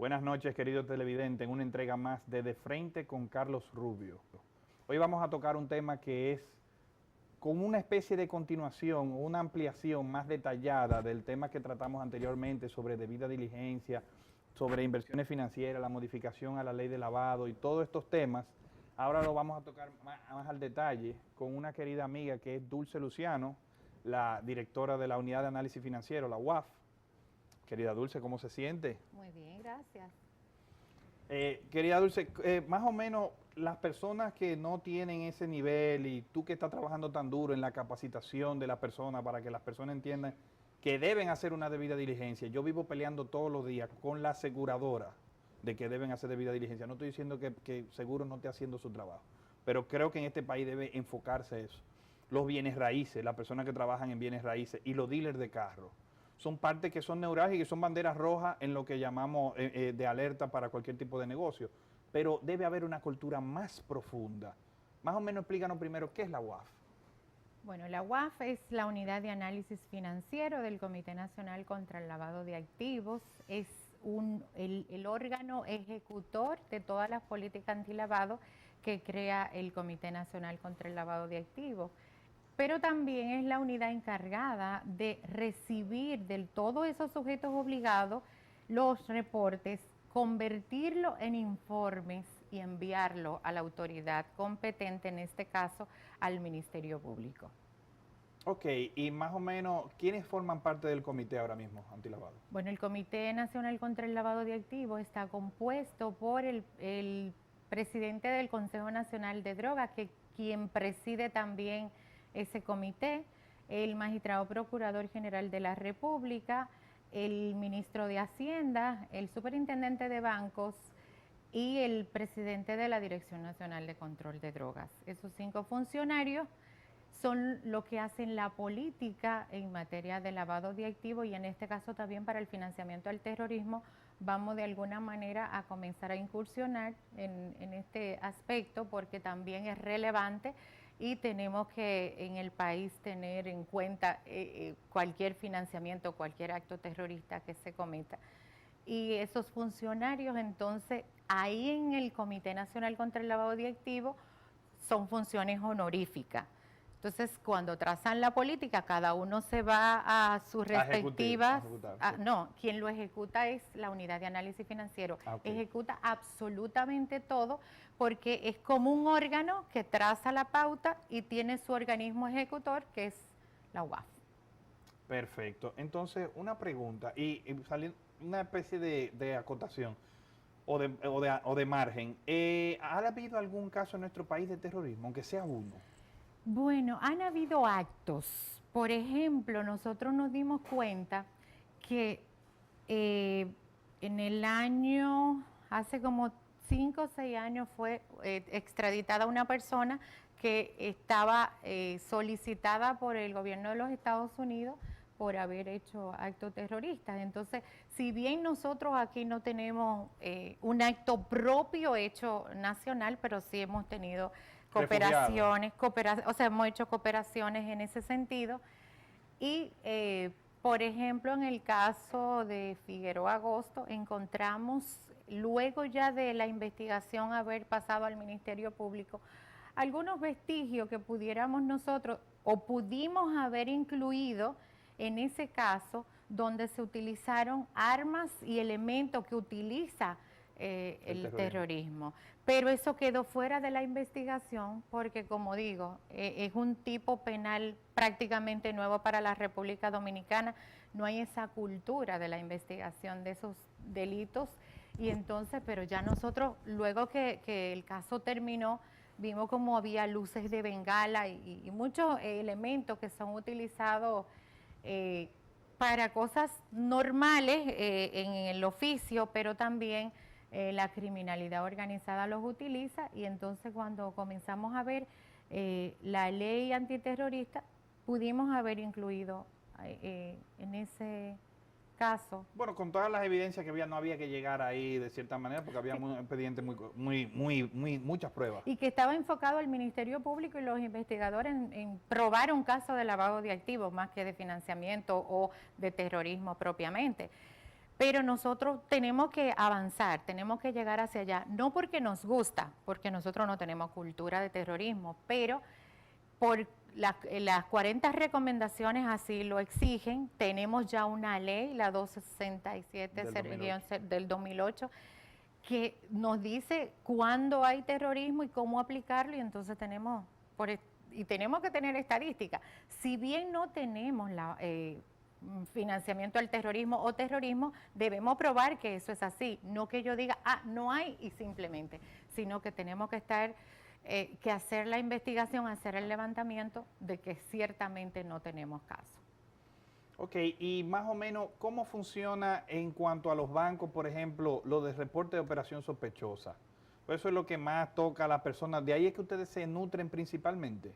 Buenas noches, querido televidente, en una entrega más de Frente con Carlos Rubio. Hoy vamos a tocar un tema que es como una especie de continuación, una ampliación más detallada del tema que tratamos anteriormente sobre debida diligencia, sobre inversiones financieras, la modificación a la ley de lavado y todos estos temas. Ahora lo vamos a tocar más al detalle con una querida amiga que es Dulce Luciano, la directora de la Unidad de Análisis Financiero, la UAF. Querida Dulce, ¿cómo se siente? Muy bien, gracias. Querida Dulce, más o menos las personas que no tienen ese nivel y tú que estás trabajando tan duro en la capacitación de las personas para que las personas entiendan que deben hacer una debida diligencia. Yo vivo peleando todos los días con la aseguradora de que deben hacer debida diligencia. No estoy diciendo que seguro no esté haciendo su trabajo, pero creo que en este país debe enfocarse eso. Los bienes raíces, las personas que trabajan en bienes raíces y los dealers de carro son partes que son neurálgicas y son banderas rojas en lo que llamamos de alerta para cualquier tipo de negocio. Pero debe haber una cultura más profunda. Más o menos explícanos primero qué es la UAF. Bueno, la UAF es la Unidad de Análisis Financiero del Comité Nacional contra el Lavado de Activos. Es el órgano ejecutor de todas las políticas antilavado que crea el Comité Nacional contra el Lavado de Activos. Pero también es la unidad encargada de recibir de todos esos sujetos obligados los reportes, convertirlo en informes y enviarlo a la autoridad competente, en este caso al Ministerio Público. Ok, y más o menos, ¿quiénes forman parte del comité ahora mismo antilavado? Bueno, el Comité Nacional contra el Lavado de Activos está compuesto por el presidente del Consejo Nacional de Drogas, que quien preside también ese comité, el magistrado procurador general de la República, el ministro de Hacienda, el superintendente de bancos y el presidente de la Dirección Nacional de Control de Drogas. Esos 5 funcionarios son lo que hacen la política en materia de lavado de activos y en este caso también para el financiamiento al terrorismo. Vamos de alguna manera a comenzar a incursionar en este aspecto porque también es relevante y tenemos que en el país tener en cuenta cualquier financiamiento, cualquier acto terrorista que se cometa. Y esos funcionarios entonces ahí en el Comité Nacional contra el Lavado de Activos son funciones honoríficas. Entonces, cuando trazan la política, cada uno se va a sus respectivas... Sí. No, quien lo ejecuta es la Unidad de Análisis Financiero. Okay. Ejecuta absolutamente todo porque es como un órgano que traza la pauta y tiene su organismo ejecutor, que es la UAF. Perfecto. Entonces, una pregunta y una especie de acotación o de margen. ¿Ha habido algún caso en nuestro país de terrorismo, aunque sea uno? Bueno, han habido actos. Por ejemplo, nosotros nos dimos cuenta que en el año, hace como 5 o 6 años, fue extraditada una persona que estaba solicitada por el gobierno de los Estados Unidos por haber hecho actos terroristas. Entonces, si bien nosotros aquí no tenemos un acto propio hecho nacional, pero sí hemos tenido cooperaciones, o sea, hemos hecho cooperaciones en ese sentido. Y, por ejemplo, en el caso de Figueroa Agosto, encontramos, luego ya de la investigación haber pasado al Ministerio Público, algunos vestigios que pudiéramos nosotros o pudimos haber incluido en ese caso donde se utilizaron armas y elementos que utiliza el terrorismo. Pero eso quedó fuera de la investigación porque, como digo, es un tipo penal prácticamente nuevo para la República Dominicana. No hay esa cultura de la investigación de esos delitos y entonces, pero ya nosotros, luego que el caso terminó, vimos como había luces de bengala y muchos elementos que son utilizados para cosas normales en el oficio, pero también la criminalidad organizada los utiliza y entonces cuando comenzamos a ver la ley antiterrorista, pudimos haber incluido en ese caso. Bueno, con todas las evidencias que había, no había que llegar ahí de cierta manera porque había un expediente muchas pruebas. Y que estaba enfocado el Ministerio Público y los investigadores en probar un caso de lavado de activos más que de financiamiento o de terrorismo propiamente. Pero nosotros tenemos que avanzar, tenemos que llegar hacia allá, no porque nos gusta, porque nosotros no tenemos cultura de terrorismo, pero por las 40 recomendaciones así lo exigen. Tenemos ya una ley, la 267 del 2008, que nos dice cuándo hay terrorismo y cómo aplicarlo, y entonces tenemos, y tenemos que tener estadísticas. Si bien no tenemos financiamiento al terrorismo o terrorismo, debemos probar que eso es así, no que yo diga, no hay y simplemente, sino que tenemos que que hacer la investigación, hacer el levantamiento de que ciertamente no tenemos caso. Ok, y más o menos, ¿cómo funciona en cuanto a los bancos, por ejemplo, lo de reporte de operación sospechosa? Pues eso es lo que más toca a las personas. ¿De ahí es que ustedes se nutren principalmente?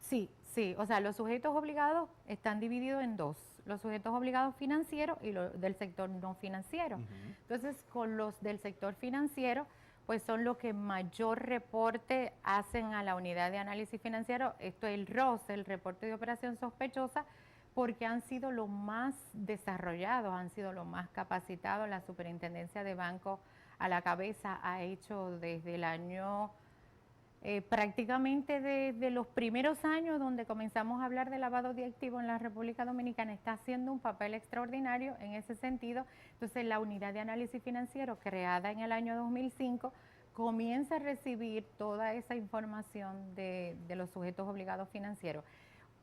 Sí, sí, o sea, los sujetos obligados están divididos en dos, los sujetos obligados financieros y los del sector no financiero. Entonces, con los del sector financiero, pues son los que mayor reporte hacen a la unidad de análisis financiero, esto es el ROS, el reporte de operación sospechosa, porque han sido los más desarrollados, han sido los más capacitados. La Superintendencia de Bancos a la cabeza ha hecho desde el año, prácticamente desde los primeros años donde comenzamos a hablar de lavado de activos en la República Dominicana, está haciendo un papel extraordinario en ese sentido. Entonces, la unidad de análisis financiero, creada en el año 2005, comienza a recibir toda esa información de los sujetos obligados financieros.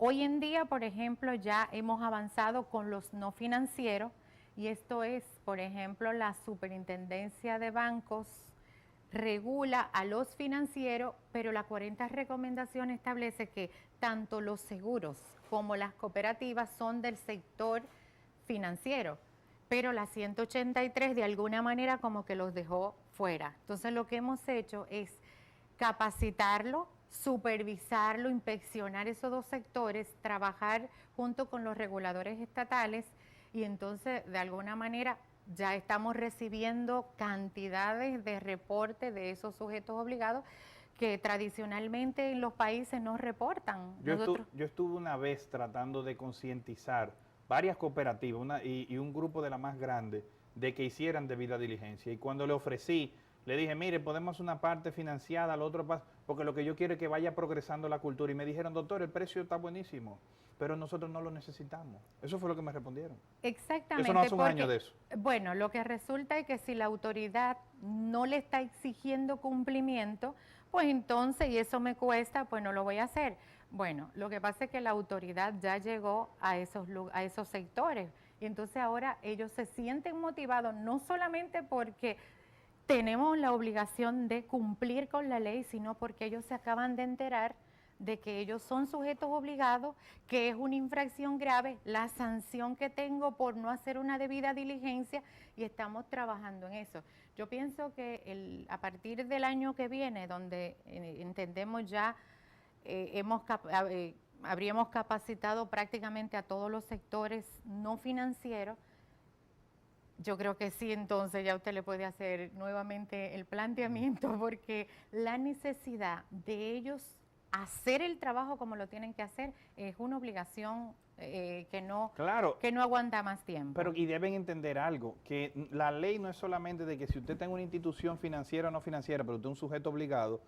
Hoy en día, por ejemplo, ya hemos avanzado con los no financieros, y esto es, por ejemplo, la Superintendencia de Bancos regula a los financieros, pero la 40 recomendaciones establece que tanto los seguros como las cooperativas son del sector financiero, pero la 183 de alguna manera como que los dejó fuera. Entonces, lo que hemos hecho es capacitarlo, supervisarlo, inspeccionar esos dos sectores, trabajar junto con los reguladores estatales, y entonces de alguna manera ya estamos recibiendo cantidades de reportes de esos sujetos obligados que tradicionalmente en los países no reportan. Yo estuve una vez tratando de concientizar varias cooperativas y un grupo de la más grande de que hicieran debida diligencia, y cuando le ofrecí, le dije, mire, podemos hacer una parte financiada, la otra parte, porque lo que yo quiero es que vaya progresando la cultura. Y me dijeron, doctor, el precio está buenísimo, pero nosotros no lo necesitamos. Eso fue lo que me respondieron. Exactamente. Eso no hace un año de eso. Bueno, lo que resulta es que si la autoridad no le está exigiendo cumplimiento, pues entonces, y eso me cuesta, pues no lo voy a hacer. Bueno, lo que pasa es que la autoridad ya llegó a esos sectores, y entonces ahora ellos se sienten motivados, no solamente porque tenemos la obligación de cumplir con la ley, sino porque ellos se acaban de enterar de que ellos son sujetos obligados, que es una infracción grave, la sanción que tengo por no hacer una debida diligencia, y estamos trabajando en eso. Yo pienso que a partir del año que viene, donde entendemos ya, habríamos capacitado prácticamente a todos los sectores no financieros. Yo creo que sí, entonces ya usted le puede hacer nuevamente el planteamiento, porque la necesidad de ellos hacer el trabajo como lo tienen que hacer es una obligación que no aguanta más tiempo. Pero y deben entender algo, que la ley no es solamente de que si usted está en una institución financiera o no financiera, pero usted es un sujeto obligado,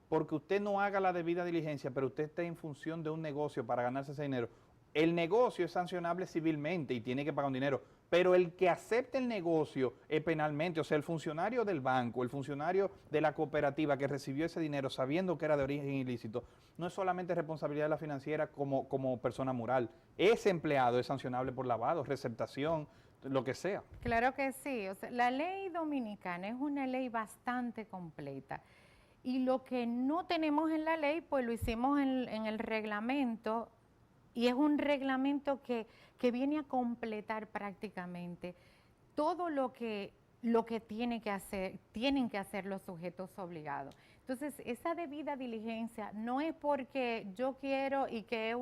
porque usted no haga la debida diligencia, pero usted esté en función de un negocio para ganarse ese dinero. El negocio es sancionable civilmente y tiene que pagar un dinero, pero el que acepte el negocio penalmente, o sea, el funcionario del banco, el funcionario de la cooperativa que recibió ese dinero sabiendo que era de origen ilícito, no es solamente responsabilidad de la financiera como persona moral. Ese empleado es sancionable por lavado, receptación, lo que sea. Claro que sí. O sea, la ley dominicana es una ley bastante completa, y lo que no tenemos en la ley, pues lo hicimos en el reglamento. Y es un reglamento que viene a completar prácticamente todo lo que tienen que hacer los sujetos obligados. Entonces, esa debida diligencia no es porque yo quiero y que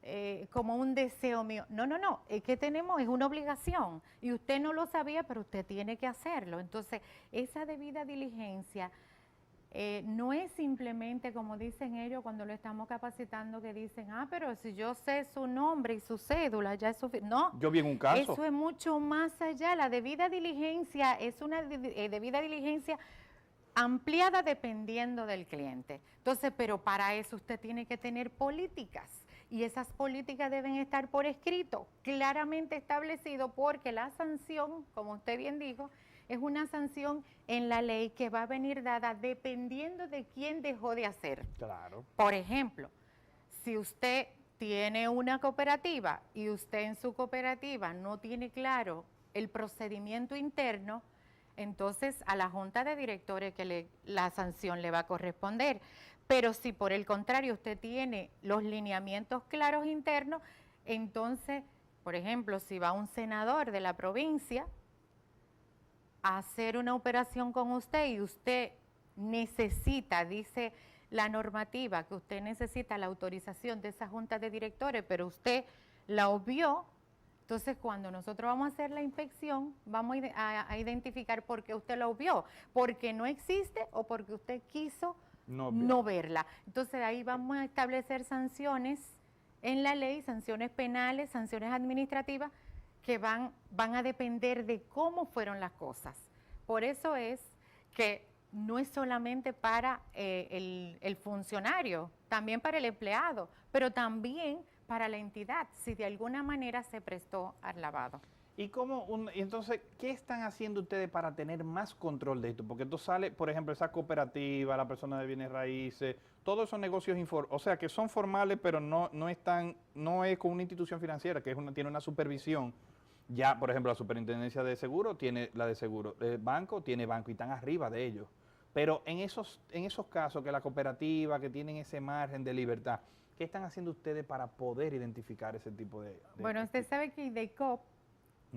es como un deseo mío. No, es que es una obligación, y usted no lo sabía, pero usted tiene que hacerlo. Entonces, esa debida diligencia No es simplemente como dicen ellos cuando lo estamos capacitando que dicen, pero si yo sé su nombre y su cédula, ya es suficiente. No, Yo vi en un caso. eso es mucho más allá. La debida diligencia es una debida diligencia ampliada dependiendo del cliente. Entonces, pero para eso usted tiene que tener políticas y esas políticas deben estar por escrito, claramente establecido, porque la sanción, como usted bien dijo, es una sanción en la ley que va a venir dada dependiendo de quién dejó de hacer. Claro. Por ejemplo, si usted tiene una cooperativa y usted en su cooperativa no tiene claro el procedimiento interno, entonces a la junta de directores la sanción le va a corresponder. Pero si por el contrario usted tiene los lineamientos claros internos, entonces, por ejemplo, si va un senador de la provincia a hacer una operación con usted y usted necesita, dice la normativa, que usted necesita la autorización de esa junta de directores, pero usted la obvió, entonces cuando nosotros vamos a hacer la inspección, vamos a identificar por qué usted la obvió, porque no existe o porque usted quiso no verla. Entonces ahí vamos a establecer sanciones en la ley, sanciones penales, sanciones administrativas, que van a depender de cómo fueron las cosas. Por eso es que no es solamente para el funcionario, también para el empleado, pero también para la entidad, si de alguna manera se prestó al lavado. ¿Y entonces, qué están haciendo ustedes para tener más control de esto? Porque esto sale, por ejemplo, esa cooperativa, la persona de bienes raíces, todos esos negocios, o sea, que son formales, pero no es con una institución financiera, que tiene una supervisión. Ya, por ejemplo, la superintendencia de seguro tiene la de seguro, el banco tiene banco y están arriba de ellos. Pero en esos casos que la cooperativa, que tienen ese margen de libertad, ¿qué están haciendo ustedes para poder identificar ese tipo de bueno, usted sabe que IDECOP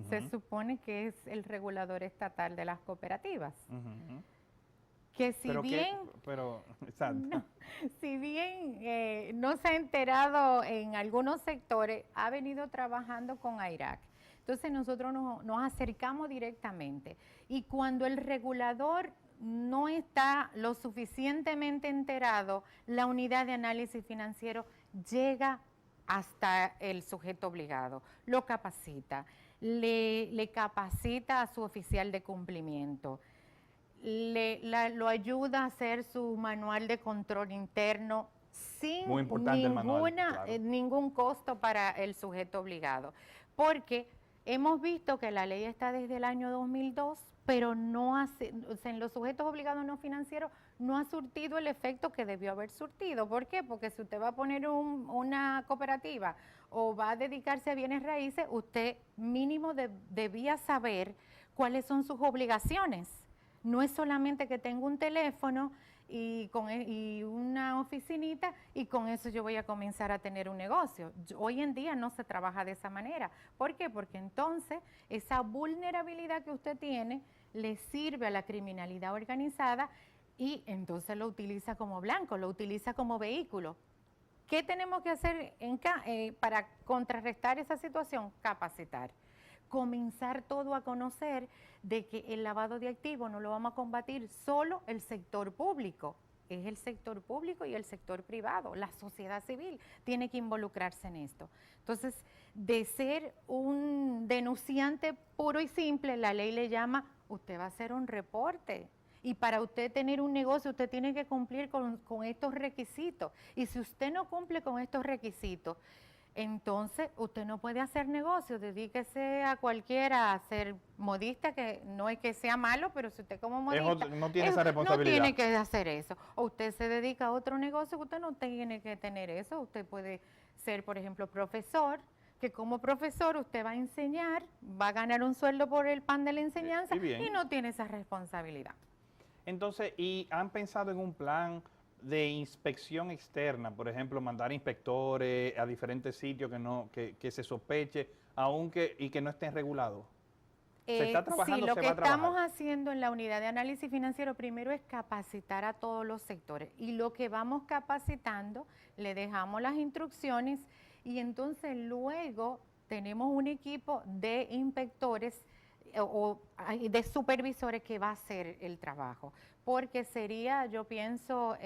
se uh-huh. supone que es el regulador estatal de las cooperativas. Uh-huh. Que si exacto. Si bien no se ha enterado en algunos sectores, ha venido trabajando con AIRAC. Entonces nosotros nos acercamos directamente y cuando el regulador no está lo suficientemente enterado, la unidad de análisis financiero llega hasta el sujeto obligado, lo capacita, le capacita a su oficial de cumplimiento, lo ayuda a hacer su manual de control interno sin ningún costo para el sujeto obligado, porque hemos visto que la ley está desde el año 2002, pero en los sujetos obligados no financieros no ha surtido el efecto que debió haber surtido. ¿Por qué? Porque si usted va a poner una cooperativa o va a dedicarse a bienes raíces, usted mínimo debía saber cuáles son sus obligaciones. No es solamente que tengo un teléfono y una oficinita y con eso yo voy a comenzar a tener un negocio. Hoy en día no se trabaja de esa manera. ¿Por qué? Porque entonces esa vulnerabilidad que usted tiene le sirve a la criminalidad organizada y entonces lo utiliza como blanco, lo utiliza como vehículo. ¿Qué tenemos que hacer para contrarrestar esa situación? Capacitar. Comenzar todo a conocer de que el lavado de activos no lo vamos a combatir solo el sector público, es el sector público y el sector privado, la sociedad civil tiene que involucrarse en esto. Entonces, de ser un denunciante puro y simple, la ley le llama, usted va a hacer un reporte. Y para usted tener un negocio, usted tiene que cumplir con estos requisitos. Y si usted no cumple con estos requisitos, entonces usted no puede hacer negocio, dedíquese a cualquiera, a ser modista, que no es que sea malo, pero si usted como modista no tiene esa responsabilidad. No tiene que hacer eso. O usted se dedica a otro negocio, usted no tiene que tener eso. Usted puede ser, por ejemplo, profesor, que como profesor usted va a enseñar, va a ganar un sueldo por el pan de la enseñanza y no tiene esa responsabilidad. Entonces, ¿y han pensado en un plan de inspección externa? Por ejemplo, mandar inspectores a diferentes sitios que se sospeche, y que no estén regulados. ¿Se está trabajando? Sí, lo que estamos haciendo en la unidad de análisis financiero primero es capacitar a todos los sectores y lo que vamos capacitando le dejamos las instrucciones y entonces luego tenemos un equipo de inspectores de supervisores que va a hacer el trabajo, porque sería, yo pienso,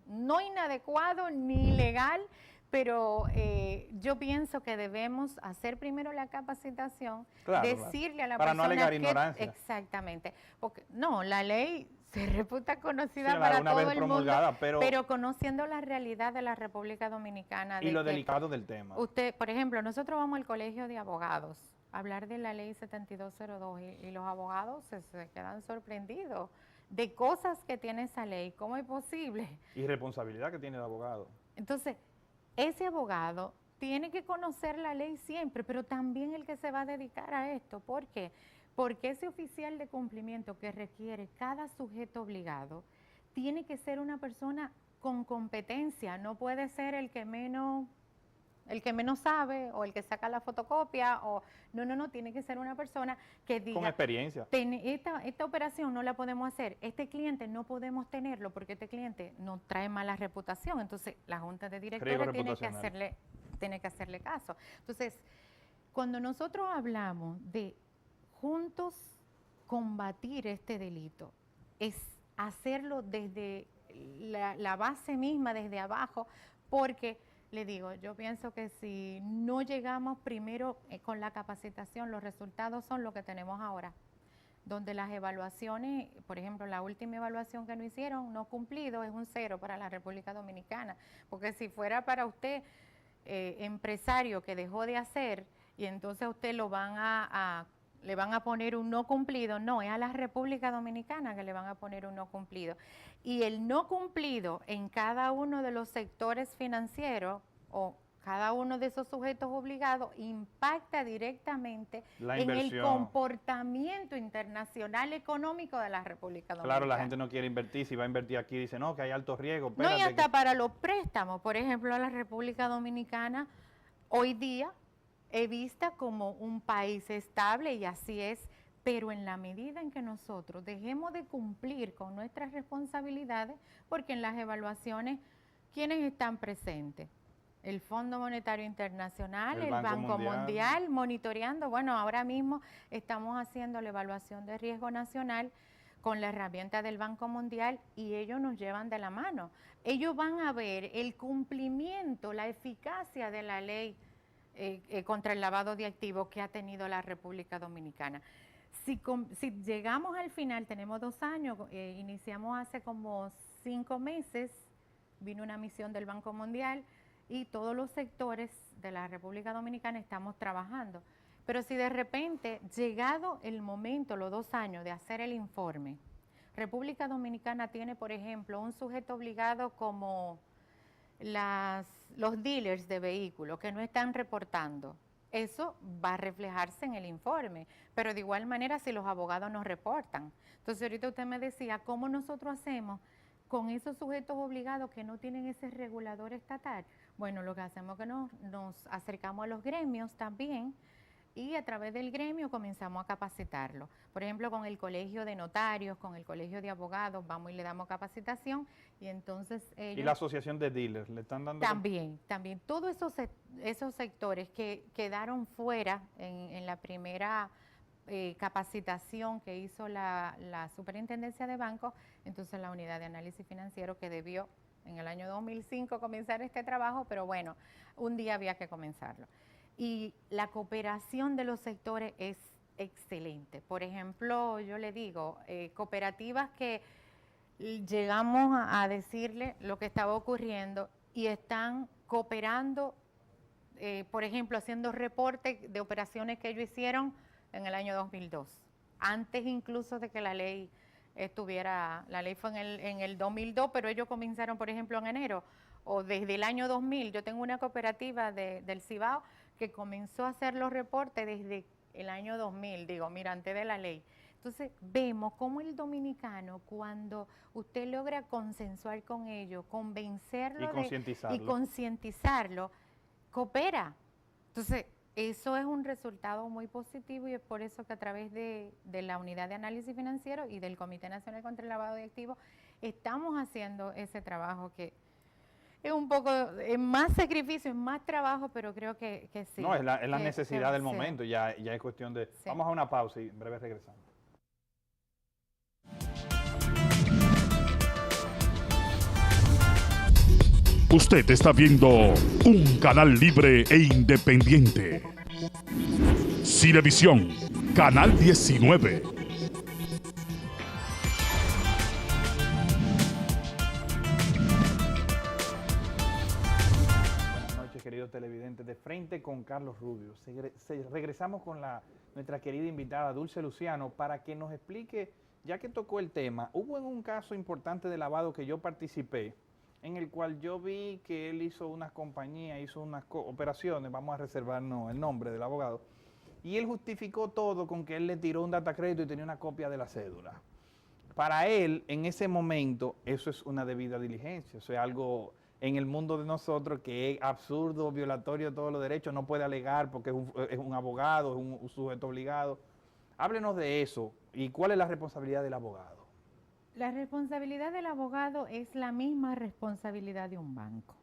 no inadecuado ni ilegal, pero yo pienso que debemos hacer primero la capacitación, Claro, decirle a la para no persona alegar que ignorancia. exactamente, porque no, la ley se reputa Sí, conocida una para vez todo el mundo, promulgada, pero conociendo la realidad de la República Dominicana, y de lo que delicado del tema. usted, por ejemplo, nosotros vamos al colegio de abogados a hablar de la ley 7202 y los abogados se quedan sorprendidos de cosas que tiene esa ley. ¿Cómo es posible? Y responsabilidad que tiene el abogado. Entonces, ese abogado tiene que conocer la ley siempre, pero también el que se va a dedicar a esto. ¿Por qué? Porque ese oficial de cumplimiento que requiere cada sujeto obligado tiene que ser una persona con competencia, no puede ser el que menos sabe o el que saca la fotocopia o no, tiene que ser una persona que Con diga, experiencia. esta operación no la podemos hacer, este cliente no podemos tenerlo porque este cliente nos trae mala reputación, entonces la junta de Riesgo directores reputacional. tiene que hacerle caso. Entonces, cuando nosotros hablamos de juntos combatir este delito, es hacerlo desde la base misma, desde abajo, porque le digo, yo pienso que si no llegamos primero con la capacitación, los resultados son lo que tenemos ahora, donde las evaluaciones, por ejemplo, la última evaluación que nos hicieron, no cumplido, es un 0 para la República Dominicana, porque si fuera para usted, empresario que dejó de hacer, y entonces a usted le van a poner un no cumplido, no, es a la República Dominicana que le van a poner un no cumplido. Y el no cumplido en cada uno de los sectores financieros o cada uno de esos sujetos obligados impacta directamente La en el inversión. comportamiento internacional económico de la República Dominicana. Claro, la gente no quiere invertir. Si va a invertir aquí, dice, no, que hay alto riesgo. No, y Espérate hasta para los préstamos, por ejemplo, la República Dominicana hoy día es vista como un país estable y así es, pero en la medida en que nosotros dejemos de cumplir con nuestras responsabilidades, porque en las evaluaciones, ¿quiénes están presentes? El Fondo Monetario Internacional, el Banco Mundial, monitoreando. Bueno, ahora mismo estamos haciendo la evaluación de riesgo nacional con la herramienta del Banco Mundial y ellos nos llevan de la mano. Ellos van a ver el cumplimiento, la eficacia de la ley contra el lavado de activos que ha tenido la República Dominicana. Si llegamos al final, tenemos 2 años, iniciamos hace como 5 meses, vino una misión del Banco Mundial y todos los sectores de la República Dominicana estamos trabajando. Pero si de repente, llegado el momento, los 2 años de hacer el informe, República Dominicana tiene, por ejemplo, un sujeto obligado como los dealers de vehículos que no están reportando. Eso va a reflejarse en el informe, pero de igual manera si los abogados no reportan. Entonces ahorita usted me decía, ¿cómo nosotros hacemos con esos sujetos obligados que no tienen ese regulador estatal? Bueno, lo que hacemos es que nos acercamos a los gremios también y a través del gremio comenzamos a capacitarlo. Por ejemplo, con el colegio de notarios, con el colegio de abogados, vamos y le damos capacitación y entonces ellos... Y la asociación de dealers, ¿le están dando? También, todos esos sectores que quedaron fuera en la primera capacitación que hizo la Superintendencia de Bancos, entonces la Unidad de Análisis Financiero que debió en el año 2005 comenzar este trabajo, pero bueno, un día había que comenzarlo. Y la cooperación de los sectores es excelente. Por ejemplo, yo le digo, cooperativas que llegamos a decirle lo que estaba ocurriendo y están cooperando, por ejemplo, haciendo reportes de operaciones que ellos hicieron en el año 2002, antes incluso de que la ley la ley fue en el 2002, pero ellos comenzaron, por ejemplo, en enero, o desde el año 2000. Yo tengo una cooperativa del Cibao que comenzó a hacer los reportes desde el año 2000, digo, mira, antes de la ley. Entonces vemos cómo el dominicano, cuando usted logra consensuar con ellos, convencerlo y concientizarlo, coopera. Entonces, eso es un resultado muy positivo y es por eso que a través de la Unidad de Análisis Financiero y del Comité Nacional contra el Lavado de Activos estamos haciendo ese trabajo que es un poco, es más sacrificio, es más trabajo, pero creo que sí. No, es la que- necesidad del sí, momento, ya es cuestión de... sí. Vamos a una pausa y en breve regresamos. Usted está viendo un canal libre e independiente. Cinevisión, Canal 19. Buenas noches, queridos televidentes. De frente con Carlos Rubio. Regresamos con nuestra querida invitada Dulce Luciano para que nos explique, ya que tocó el tema, hubo en un caso importante de lavado que yo participé, en el cual yo vi que él hizo unas compañías, hizo unas operaciones, vamos a reservarnos el nombre del abogado, y él justificó todo con que él le tiró un data crédito y tenía una copia de la cédula. Para él, en ese momento, eso es una debida diligencia, eso es algo en el mundo de nosotros que es absurdo, violatorio de todos los derechos, no puede alegar porque es un abogado, es un sujeto obligado. Háblenos de eso y cuál es la responsabilidad del abogado. La responsabilidad del abogado es la misma responsabilidad de un banco.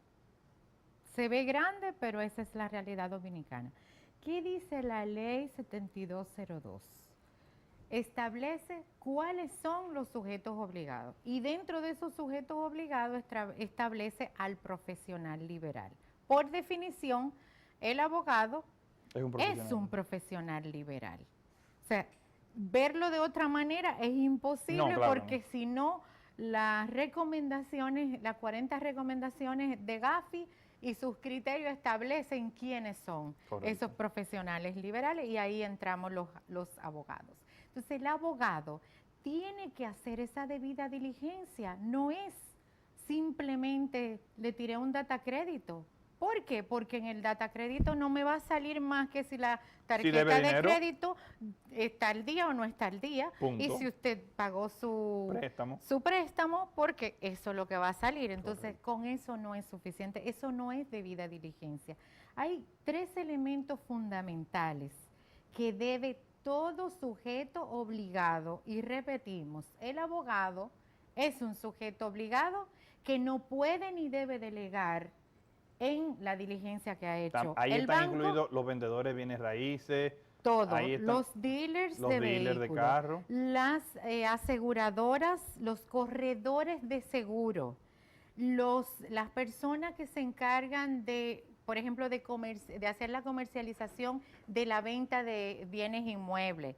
Se ve grande, pero esa es la realidad dominicana. ¿Qué dice la ley 7202? Establece cuáles son los sujetos obligados y dentro de esos sujetos obligados establece al profesional liberal. Por definición, el abogado es un profesional liberal. O sea, verlo de otra manera es imposible, No, claro, porque si no, las recomendaciones, las 40 recomendaciones de Gafi y sus criterios establecen quiénes son esos profesionales liberales y ahí entramos los abogados. Entonces el abogado tiene que hacer esa debida diligencia, no es simplemente le tiré un data crédito. ¿Por qué? Porque en el data crédito no me va a salir más que si la tarjeta de crédito está al día o no está al día. Punto. Y si usted pagó su préstamo, porque eso es lo que va a salir. Entonces, con eso no es suficiente. Eso no es debida diligencia. Hay 3 elementos fundamentales que debe todo sujeto obligado. Y repetimos, el abogado es un sujeto obligado que no puede ni debe delegar en la diligencia que ha hecho. Ahí están incluidos los vendedores de bienes raíces. Todo, los dealers de vehículos, carro, las aseguradoras, los corredores de seguro, las personas que se encargan de, por ejemplo, de hacer la comercialización de la venta de bienes inmuebles.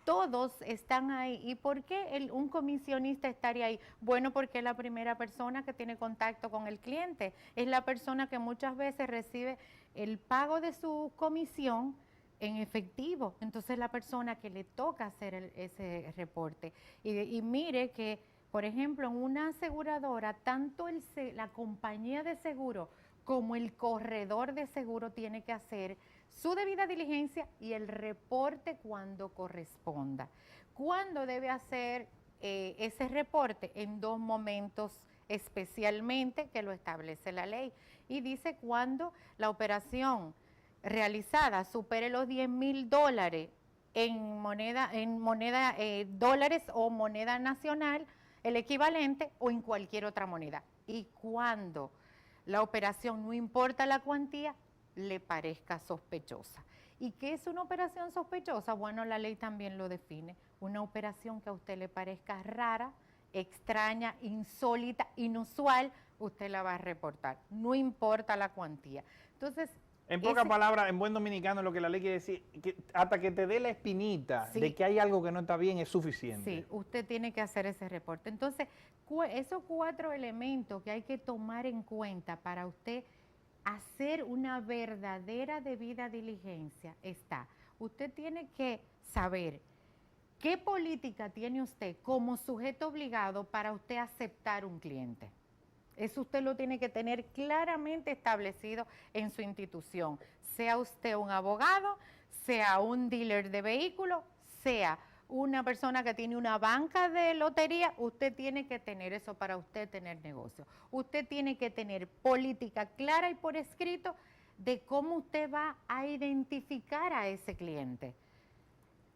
Todos están ahí. ¿Y por qué un comisionista estaría ahí? Bueno, porque es la primera persona que tiene contacto con el cliente. Es la persona que muchas veces recibe el pago de su comisión en efectivo. Entonces, la persona que le toca hacer ese reporte. Y mire que, por ejemplo, en una aseguradora, tanto la compañía de seguro como el corredor de seguro tiene que hacer su debida diligencia y el reporte cuando corresponda. ¿Cuándo debe hacer ese reporte? En 2 momentos especialmente que lo establece la ley. Y dice cuando la operación realizada supere los $10,000 en moneda dólares o moneda nacional, el equivalente, o en cualquier otra moneda. Y cuando la operación, no importa la cuantía, le parezca sospechosa. ¿Y qué es una operación sospechosa? Bueno, la ley también lo define. Una operación que a usted le parezca rara, extraña, insólita, inusual, usted la va a reportar. No importa la cuantía. Entonces, en pocas palabras, en buen dominicano, lo que la ley quiere decir, que hasta que te dé la espinita de que hay algo que no está bien, es suficiente. Sí, usted tiene que hacer ese reporte. Entonces, esos 4 elementos que hay que tomar en cuenta para usted hacer una verdadera debida diligencia está. Usted tiene que saber qué política tiene usted como sujeto obligado para usted aceptar un cliente. Eso usted lo tiene que tener claramente establecido en su institución. Sea usted un abogado, sea un dealer de vehículos, sea una persona que tiene una banca de lotería, usted tiene que tener eso para usted tener negocio. Usted tiene que tener política clara y por escrito de cómo usted va a identificar a ese cliente.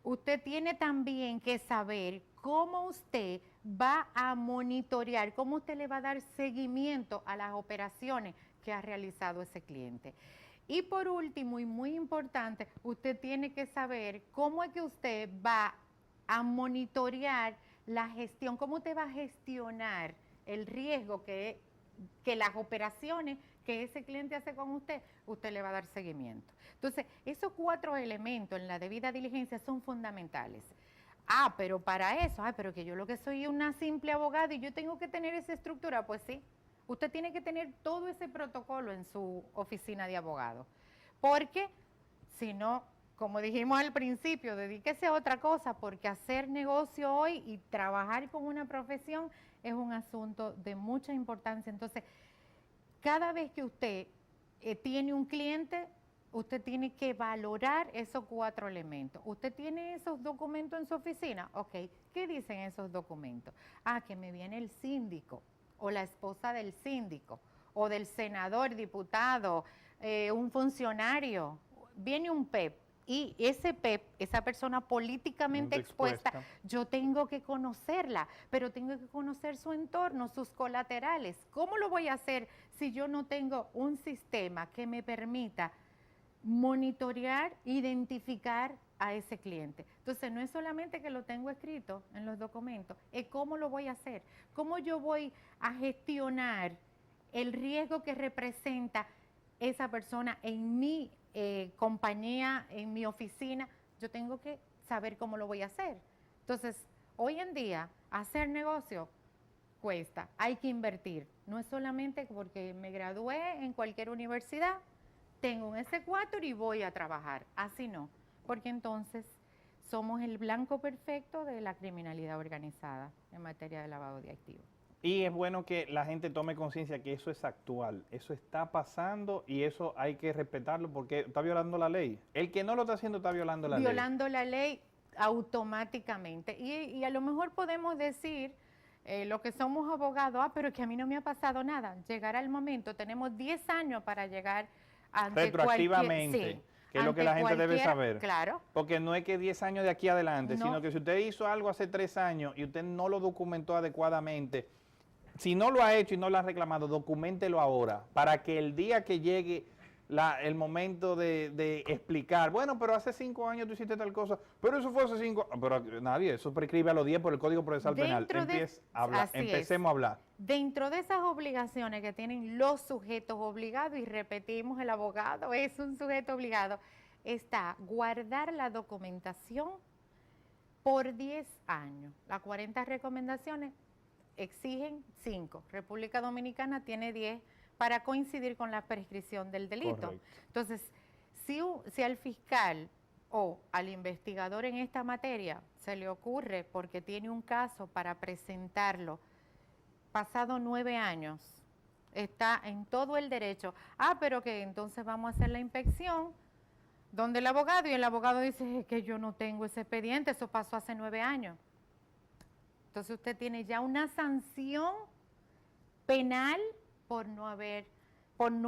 Usted tiene también que saber cómo usted va a monitorear, cómo usted le va a dar seguimiento a las operaciones que ha realizado ese cliente. Y por último, y muy importante, usted tiene que saber cómo es que usted va a monitorear la gestión, cómo usted va a gestionar el riesgo que las operaciones que ese cliente hace con usted, usted le va a dar seguimiento. Entonces, esos 4 elementos en la debida diligencia son fundamentales. Pero para eso, pero que yo lo que soy una simple abogada y yo tengo que tener esa estructura, pues sí, usted tiene que tener todo ese protocolo en su oficina de abogado, porque si no, como dijimos al principio, dedíquese a otra cosa, porque hacer negocio hoy y trabajar con una profesión es un asunto de mucha importancia. Entonces, cada vez que usted tiene un cliente, usted tiene que valorar esos 4 elementos. ¿Usted tiene esos documentos en su oficina? Ok, ¿qué dicen esos documentos? Que me viene el síndico o la esposa del síndico o del senador, diputado, un funcionario. Viene un PEP y ese PEP, esa persona políticamente expuesta, yo tengo que conocerla, pero tengo que conocer su entorno, sus colaterales. ¿Cómo lo voy a hacer si yo no tengo un sistema que me permita monitorear, identificar a ese cliente? Entonces, no es solamente que lo tengo escrito en los documentos, es cómo lo voy a hacer, cómo yo voy a gestionar el riesgo que representa esa persona en mi compañía, en mi oficina. Yo tengo que saber cómo lo voy a hacer. Entonces, hoy en día, hacer negocio cuesta, hay que invertir. No es solamente porque me gradué en cualquier universidad, tengo un S4 y voy a trabajar. Así no, porque entonces somos el blanco perfecto de la criminalidad organizada en materia de lavado de activos. Y es bueno que la gente tome conciencia que eso es actual, eso está pasando y eso hay que respetarlo porque está violando la ley. El que no lo está haciendo está violando la ley. Violando la ley automáticamente. Y a lo mejor podemos decir, lo que somos abogados, pero que a mí no me ha pasado nada. Llegará el momento, tenemos 10 años para llegar ante retroactivamente, que es lo que la gente debe saber. Claro. Porque no es que 10 años de aquí adelante, sino que si usted hizo algo hace 3 años y usted no lo documentó adecuadamente, si no lo ha hecho y no lo ha reclamado, documéntelo ahora, para que el día que llegue el momento de explicar, bueno, pero hace 5 años tú hiciste tal cosa, pero eso fue hace 5 años, pero nadie, eso prescribe a los 10 por el Código Procesal Penal. Empecemos a hablar. Dentro de esas obligaciones que tienen los sujetos obligados, y repetimos, el abogado es un sujeto obligado, está guardar la documentación por 10 años. Las 40 recomendaciones exigen 5. República Dominicana tiene 10 para coincidir con la prescripción del delito. Correcto. Entonces, si al fiscal o al investigador en esta materia se le ocurre, porque tiene un caso para presentarlo, pasado 9 años, está en todo el derecho, pero que entonces vamos a hacer la inspección, donde el abogado, y el abogado dice que yo no tengo ese expediente, eso pasó hace 9 años. Entonces usted tiene ya una sanción penal por no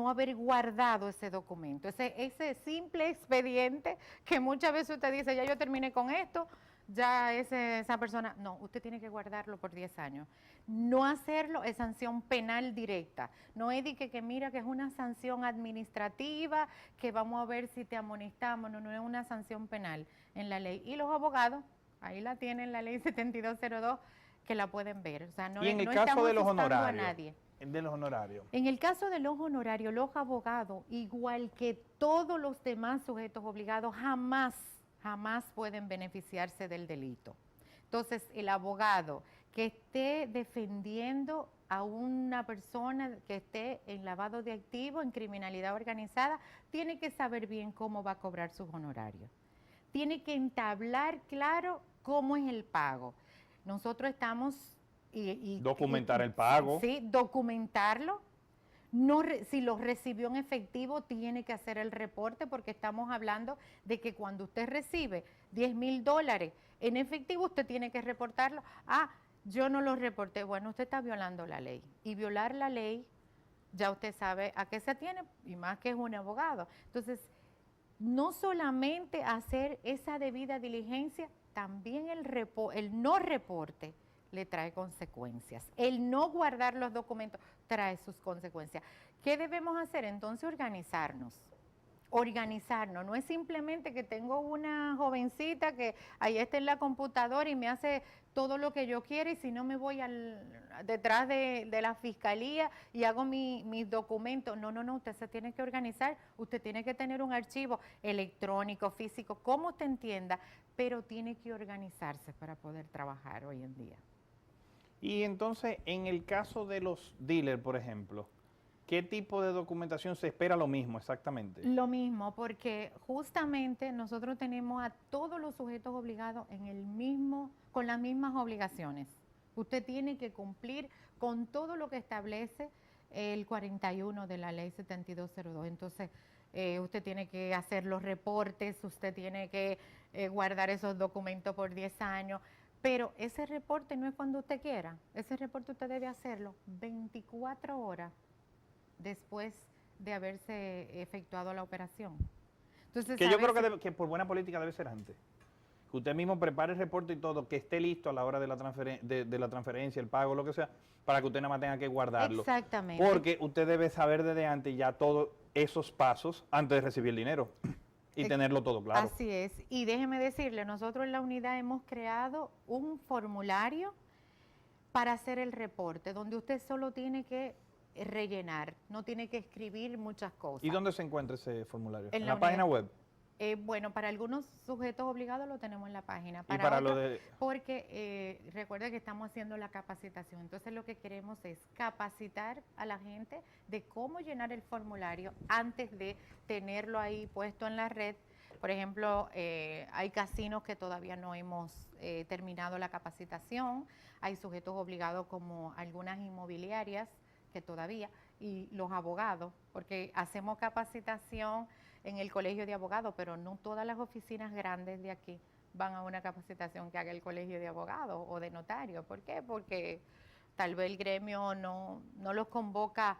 haber guardado ese documento, ese simple expediente que muchas veces usted dice, ya yo terminé con esto, ya esa persona, no, usted tiene que guardarlo por 10 años. No hacerlo es sanción penal directa, no es de que mira que es una sanción administrativa, que vamos a ver si te amonestamos, no es una sanción penal en la ley. Y los abogados, ahí la tienen, la ley 7202, que la pueden ver. O sea, no, y en el no caso de los honorarios, a nadie. De los honorarios. En el caso de los honorarios, los abogados, igual que todos los demás sujetos obligados, jamás pueden beneficiarse del delito. Entonces, el abogado que esté defendiendo a una persona que esté en lavado de activos, en criminalidad organizada, tiene que saber bien cómo va a cobrar sus honorarios. Tiene que entablar claro cómo es el pago. Nosotros estamos... documentar el pago. Sí, documentarlo. No, si lo recibió en efectivo, tiene que hacer el reporte, porque estamos hablando de que cuando usted recibe $10,000 en efectivo, usted tiene que reportarlo. Yo no lo reporté. Bueno, usted está violando la ley. Y violar la ley, ya usted sabe a qué se atiene, y más que es un abogado. Entonces, no solamente hacer esa debida diligencia, también el no reporte le trae consecuencias. El no guardar los documentos trae sus consecuencias. ¿Qué debemos hacer? Entonces organizarnos. Organizarnos, no es simplemente que tengo una jovencita que ahí está en la computadora y me hace todo lo que yo quiero y si no me voy detrás de la fiscalía y hago mis documentos. No, usted se tiene que organizar, usted tiene que tener un archivo electrónico, físico, como usted entienda, pero tiene que organizarse para poder trabajar hoy en día. Y entonces, en el caso de los dealers, por ejemplo, ¿qué tipo de documentación se espera lo mismo exactamente? Lo mismo, porque justamente nosotros tenemos a todos los sujetos obligados con las mismas obligaciones. Usted tiene que cumplir con todo lo que establece el 41 de la ley 7202. Entonces, usted tiene que hacer los reportes, usted tiene que guardar esos documentos por 10 años. Pero ese reporte no es cuando usted quiera. Ese reporte usted debe hacerlo 24 horas después de haberse efectuado la operación. Entonces, que yo creo que por buena política debe ser antes. Que usted mismo prepare el reporte y todo, que esté listo a la hora de la transferencia, el pago, lo que sea, para que usted nada más tenga que guardarlo. Exactamente. Porque usted debe saber desde antes ya todos esos pasos antes de recibir el dinero y tenerlo todo claro. Así es. Y déjeme decirle, nosotros en la unidad hemos creado un formulario para hacer el reporte, donde usted solo tiene que rellenar, no tiene que escribir muchas cosas. ¿Y dónde se encuentra ese formulario? En la página web. Bueno, para algunos sujetos obligados lo tenemos en la página. Para, y para otros, lo de... Porque recuerda que estamos haciendo la capacitación. Entonces lo que queremos es capacitar a la gente de cómo llenar el formulario antes de tenerlo ahí puesto en la red. Por ejemplo, hay casinos que todavía no hemos terminado la capacitación. Hay sujetos obligados como algunas inmobiliarias que todavía, y los abogados, porque hacemos capacitación en el colegio de abogados, pero no todas las oficinas grandes de aquí van a una capacitación que haga el colegio de abogados o de notario. ¿Por qué? Porque tal vez el gremio no los convoca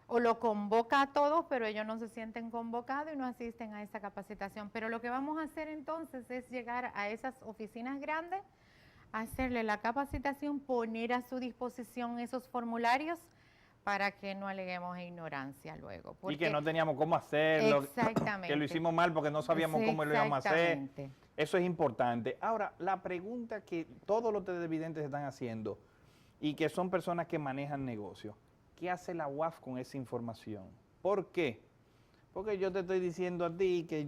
o lo convoca a todos, pero ellos no se sienten convocados y no asisten a esa capacitación. Pero lo que vamos a hacer entonces es llegar a esas oficinas grandes, hacerle la capacitación, poner a su disposición esos formularios para que no aleguemos ignorancia luego. Y que no teníamos cómo hacerlo. Exactamente. Que lo hicimos mal porque no sabíamos cómo lo íbamos a hacer. Eso es importante. Ahora, la pregunta que todos los televidentes están haciendo y que son personas que manejan negocios, ¿qué hace la UAF con esa información? ¿Por qué? Porque yo te estoy diciendo a ti que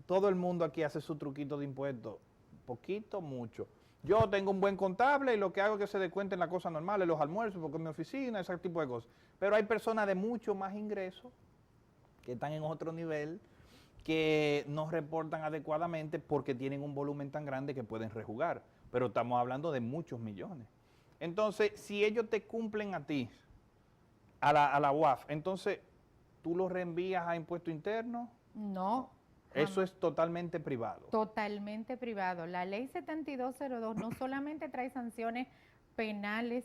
todo el mundo aquí hace su truquito de impuestos, poquito, mucho. Yo tengo un buen contable y lo que hago es que se descuenten las cosas normales, los almuerzos, porque en mi oficina, ese tipo de cosas. Pero hay personas de mucho más ingresos que están en otro nivel, que no reportan adecuadamente porque tienen un volumen tan grande que pueden rejugar. Pero estamos hablando de muchos millones. Entonces, si ellos te cumplen a ti, a la UAF, entonces, ¿tú lo reenvías a impuesto interno? No. Eso es totalmente privado. Totalmente privado. La ley 7202 no solamente trae sanciones penales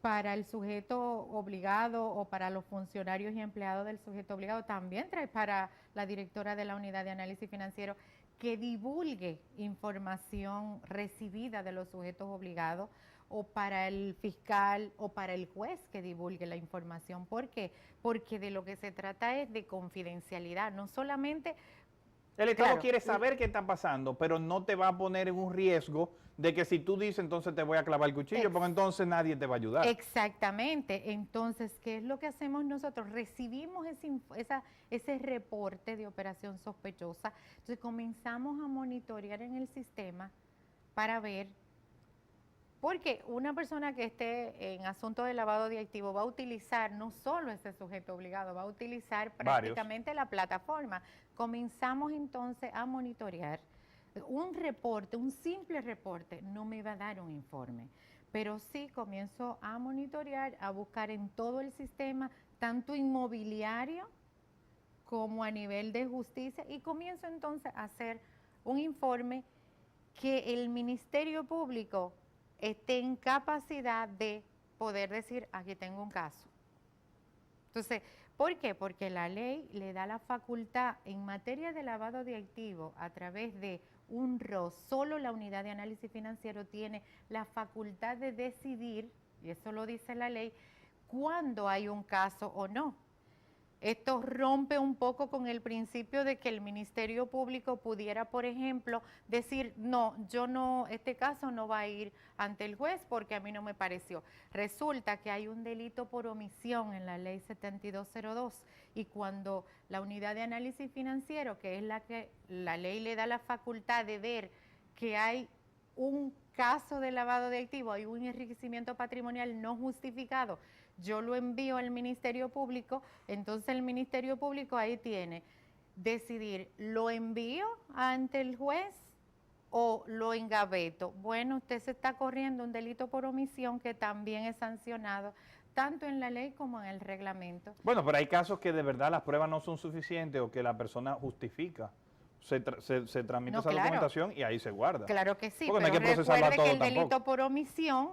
para el sujeto obligado o para los funcionarios y empleados del sujeto obligado, también trae para la directora de la unidad de análisis financiero que divulgue información recibida de los sujetos obligados, o para el fiscal o para el juez que divulgue la información. ¿Por qué? Porque de lo que se trata es de confidencialidad, no solamente... El Estado quiere saber qué está pasando, pero no te va a poner en un riesgo de que si tú dices, entonces te voy a clavar el cuchillo, porque entonces nadie te va a ayudar. Exactamente. Entonces, ¿qué es lo que hacemos nosotros? Recibimos ese reporte de operación sospechosa, entonces comenzamos a monitorear en el sistema para ver, porque una persona que esté en asuntos de lavado de activos va a utilizar no solo ese sujeto obligado, va a utilizar prácticamente la plataforma. Comenzamos entonces a monitorear. Un reporte, un simple reporte, no me va a dar un informe, pero sí comienzo a monitorear, a buscar en todo el sistema, tanto inmobiliario como a nivel de justicia, y comienzo entonces a hacer un informe que el Ministerio Público esté en capacidad de poder decir, aquí tengo un caso. Entonces, ¿Por qué? Porque la ley le da la facultad en materia de lavado de activos a través de un ROS. Solo la unidad de análisis financiero tiene la facultad de decidir, y eso lo dice la ley, cuándo hay un caso o no. Esto rompe un poco con el principio de que el Ministerio Público pudiera, por ejemplo, decir, no, yo no, este caso no va a ir ante el juez porque a mí no me pareció. Resulta que hay un delito por omisión en la ley 7202 y cuando la unidad de análisis financiero, que es la que la ley le da la facultad de ver que hay un caso de lavado de activos, hay un enriquecimiento patrimonial no justificado, yo lo envío al Ministerio Público, entonces el Ministerio Público ahí tiene decidir, ¿lo envío ante el juez o lo engaveto? Bueno, usted se está corriendo un delito por omisión que también es sancionado tanto en la ley como en el reglamento. Bueno, pero hay casos que de verdad las pruebas no son suficientes o que la persona justifica. Se tramita esa documentación y ahí se guarda. Claro que sí, porque no hay pero que procesarla recuerde todo que el tampoco. delito por omisión,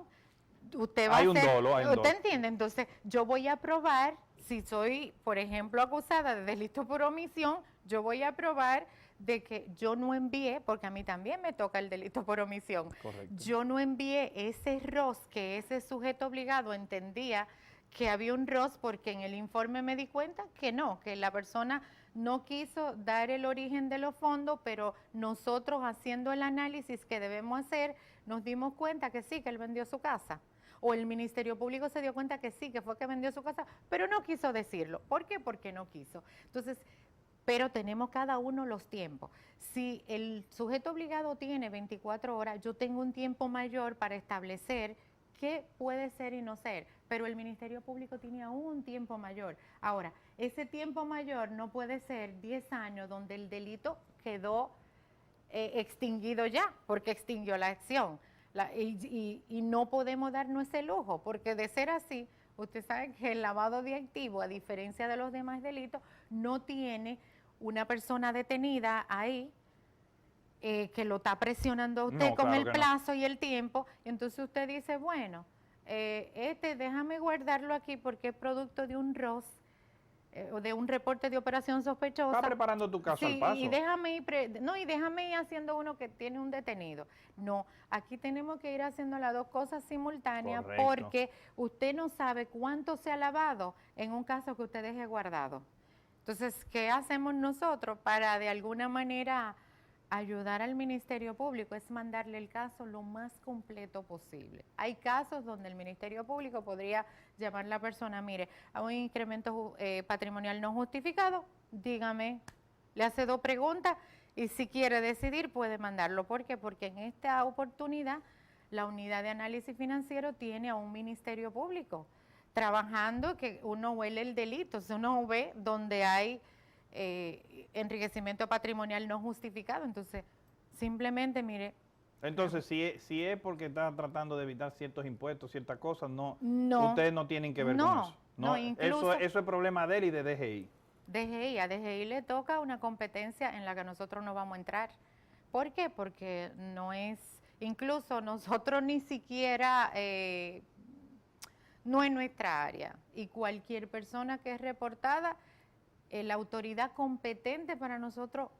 usted va Hay a un hacer, dolo, hay un ¿usted dolo. entiende? Entonces, yo voy a probar, si soy, por ejemplo, acusada de delito por omisión, yo voy a probar de que yo no envié, porque a mí también me toca el delito por omisión. Correcto. Yo no envié ese ROS que ese sujeto obligado entendía que había un ROS porque en el informe me di cuenta que no, que la persona no quiso dar el origen de los fondos, pero nosotros haciendo el análisis que debemos hacer, nos dimos cuenta que sí, que él vendió su casa. O el Ministerio Público se dio cuenta que sí, que fue que vendió su casa, pero no quiso decirlo. ¿Por qué? Porque no quiso. Entonces, pero tenemos cada uno los tiempos. Si el sujeto obligado tiene 24 horas, yo tengo un tiempo mayor para establecer qué puede ser y no ser, pero el Ministerio Público tiene aún un tiempo mayor. Ahora, ese tiempo mayor no puede ser 10 años donde el delito quedó extinguido ya, porque extinguió la acción. Y no podemos darnos ese lujo, porque de ser así, usted sabe que el lavado de activos, a diferencia de los demás delitos, no tiene una persona detenida ahí que lo está presionando a usted No, con claro el que plazo y el tiempo, entonces usted dice, bueno, déjame guardarlo aquí porque es producto de un ROS, o de un reporte de operación sospechosa. Está preparando tu caso sí, al paso. Y déjame ir haciendo uno que tiene un detenido. No, aquí tenemos que ir haciendo las dos cosas simultáneas. Correcto. Porque usted no sabe cuánto se ha lavado en un caso que usted deje guardado. Entonces, ¿qué hacemos nosotros para de alguna manera ayudar al Ministerio Público? Es mandarle el caso lo más completo posible. Hay casos donde el Ministerio Público podría llamar a la persona, mire, a un incremento patrimonial no justificado, dígame, le hace 2 preguntas y si quiere decidir puede mandarlo. ¿Por qué? Porque en esta oportunidad la unidad de análisis financiero tiene a un Ministerio Público trabajando que uno huele el delito, si uno ve donde hay enriquecimiento patrimonial no justificado. Entonces, simplemente, mire. Entonces, si es porque está tratando de evitar ciertos impuestos, ciertas cosas, no, No, ustedes no tienen que ver con eso. No, incluso eso es problema de él y de DGI. A DGI le toca una competencia en la que nosotros no vamos a entrar. ¿Por qué? Porque no es, incluso nosotros ni siquiera, no es nuestra área. Y cualquier persona que es reportada, la autoridad competente para nosotros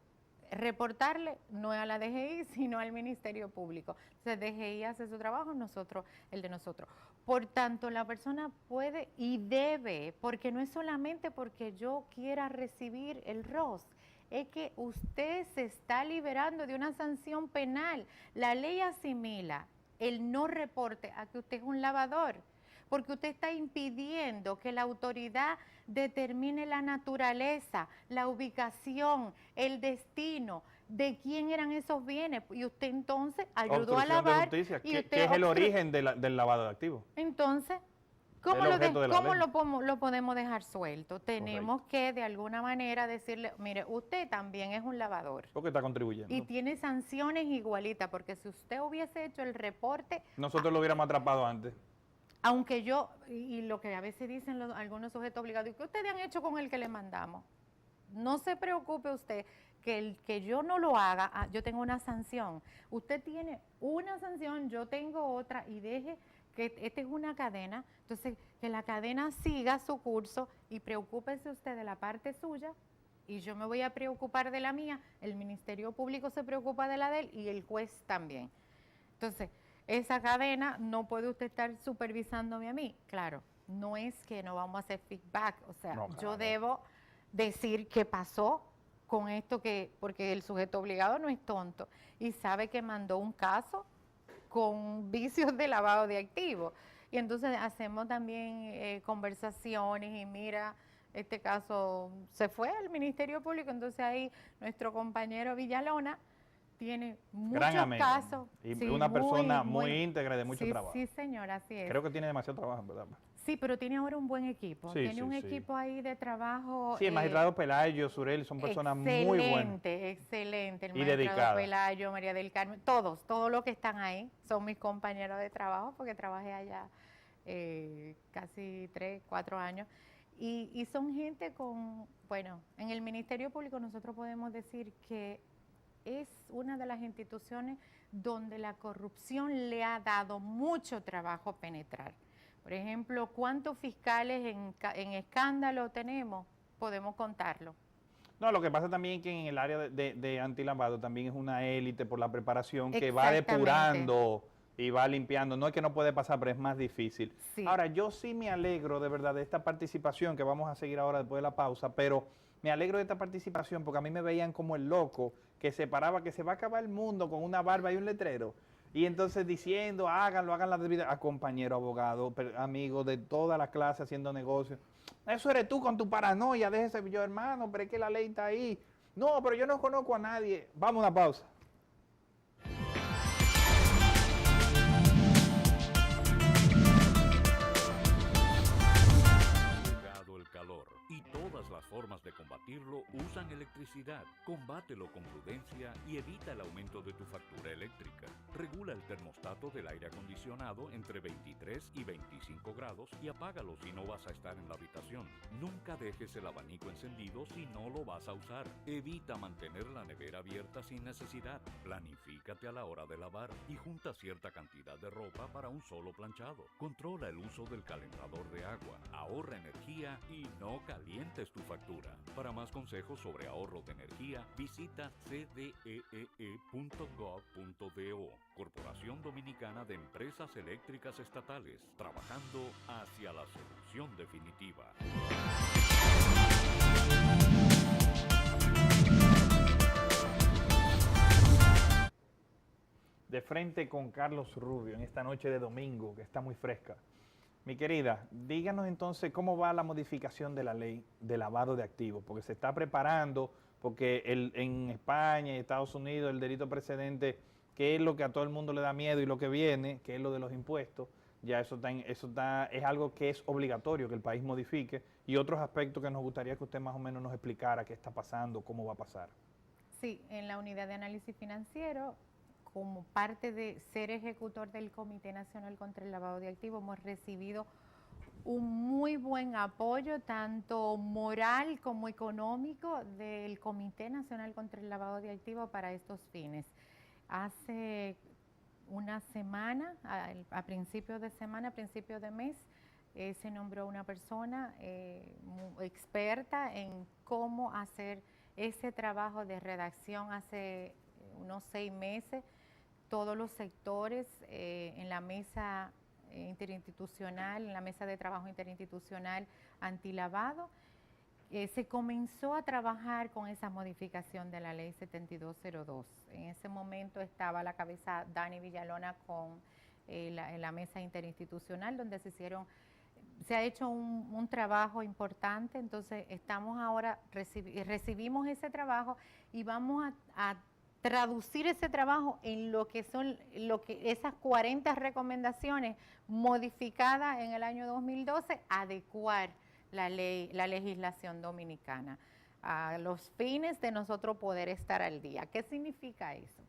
reportarle no es a la DGI, sino al Ministerio Público. Entonces, DGI hace su trabajo, nosotros el de nosotros. Por tanto, la persona puede y debe, porque no es solamente porque yo quiera recibir el ROS, es que usted se está liberando de una sanción penal. La ley asimila el no reporte a que usted es un lavador, porque usted está impidiendo que la autoridad determine la naturaleza, la ubicación, el destino, de quién eran esos bienes, y usted entonces ayudó a lavar. De justicia, y que es el origen del lavado de activos. Entonces, ¿cómo, lo podemos dejar suelto? Tenemos que de alguna manera decirle, mire, usted también es un lavador. Porque está contribuyendo. Y tiene sanciones igualitas, porque si usted hubiese hecho el reporte... Nosotros lo hubiéramos atrapado antes. Aunque yo, y lo que a veces dicen algunos sujetos obligados, ¿y qué ustedes han hecho con el que le mandamos? No se preocupe usted, que el que yo no lo haga, yo tengo una sanción. Usted tiene una sanción, yo tengo otra, y deje que esta es una cadena, entonces que la cadena siga su curso y preocúpese usted de la parte suya y yo me voy a preocupar de la mía, el Ministerio Público se preocupa de la de él y el juez también. Entonces, esa cadena no puede usted estar supervisándome a mí, claro, no es que no vamos a hacer feedback, o sea, No, yo claro. debo decir qué pasó con esto porque el sujeto obligado no es tonto y sabe que mandó un caso con vicios de lavado de activos. Y entonces hacemos también conversaciones y mira, este caso se fue al Ministerio Público, entonces ahí nuestro compañero Villalona tiene Gran muchos amigo. casos. Y sí, una persona muy íntegra y de mucho sí, trabajo. sí, señor, así es. Creo que tiene demasiado trabajo, ¿verdad? Sí, pero tiene ahora un buen equipo. Sí, Tiene sí, un sí. equipo ahí de trabajo. Sí, el magistrado Pelayo, Surel, son personas muy buenas. Excelente, excelente. El Y magistrado dedicadas. Pelayo, María del Carmen, todos los que están ahí son mis compañeros de trabajo porque trabajé allá casi 3, 4 años. Y son gente con, bueno, en el Ministerio Público nosotros podemos decir que es una de las instituciones donde la corrupción le ha dado mucho trabajo penetrar. Por ejemplo, ¿cuántos fiscales en escándalo tenemos? Podemos contarlo. No, lo que pasa también es que en el área de antilavado también es una élite por la preparación que va Exactamente. depurando y va limpiando. No es que no puede pasar, pero es más difícil. Sí. Ahora, yo sí me alegro de verdad de esta participación que vamos a seguir ahora después de la pausa, pero me alegro de esta participación porque a mí me veían como el loco que se paraba, que se va a acabar el mundo con una barba y un letrero. Y entonces diciendo, háganlo, hagan la debida, a compañero, abogado, amigos de toda la clase haciendo negocios. Eso eres tú con tu paranoia, déjese yo, hermano, pero es que la ley está ahí. No, pero yo no conozco a nadie. Vamos a una pausa. Llegado el calor y todas las formas de combatirlo usan electricidad. Combátelo con prudencia y evita el aumento de tu factura eléctrica. Regula el termostato del aire acondicionado entre 23 y 25 grados y apágalo si no vas a estar en la habitación. Nunca dejes el abanico encendido si no lo vas a usar. Evita mantener la nevera abierta sin necesidad. Planifícate a la hora de lavar y junta cierta cantidad de ropa para un solo planchado. Controla el uso del calentador de agua. Ahorra energía y no calientes tu factura. Para más consejos sobre ahorro de energía, visita cdee.gov.do. Corporación Dominicana de Empresas Eléctricas Estatales, trabajando hacia la solución definitiva. De frente con Carlos Rubio en esta noche de domingo, que está muy fresca. Mi querida, díganos entonces cómo va la modificación de la ley de lavado de activos, porque se está preparando, porque en España y Estados Unidos el delito precedente, que es lo que a todo el mundo le da miedo y lo que viene, que es lo de los impuestos, ya eso es algo que es obligatorio que el país modifique, y otros aspectos que nos gustaría que usted más o menos nos explicara qué está pasando, cómo va a pasar. Sí, en la unidad de análisis financiero, como parte de ser ejecutor del Comité Nacional contra el Lavado de Activos, hemos recibido un muy buen apoyo, tanto moral como económico, del Comité Nacional contra el Lavado de Activos para estos fines. Hace una semana, a principios de semana, a principios de mes, se nombró una persona experta en cómo hacer ese trabajo de redacción hace unos 6 meses, todos los sectores en la mesa interinstitucional, en la mesa de trabajo interinstitucional antilavado, se comenzó a trabajar con esa modificación de la ley 7202. En ese momento estaba a la cabeza Dani Villalona con la mesa interinstitucional, donde se ha hecho un trabajo importante. Entonces estamos ahora, recibimos ese trabajo y vamos a traducir ese trabajo en lo que son esas 40 recomendaciones modificadas en el año 2012, adecuar la legislación dominicana a los fines de nosotros poder estar al día. ¿Qué significa eso?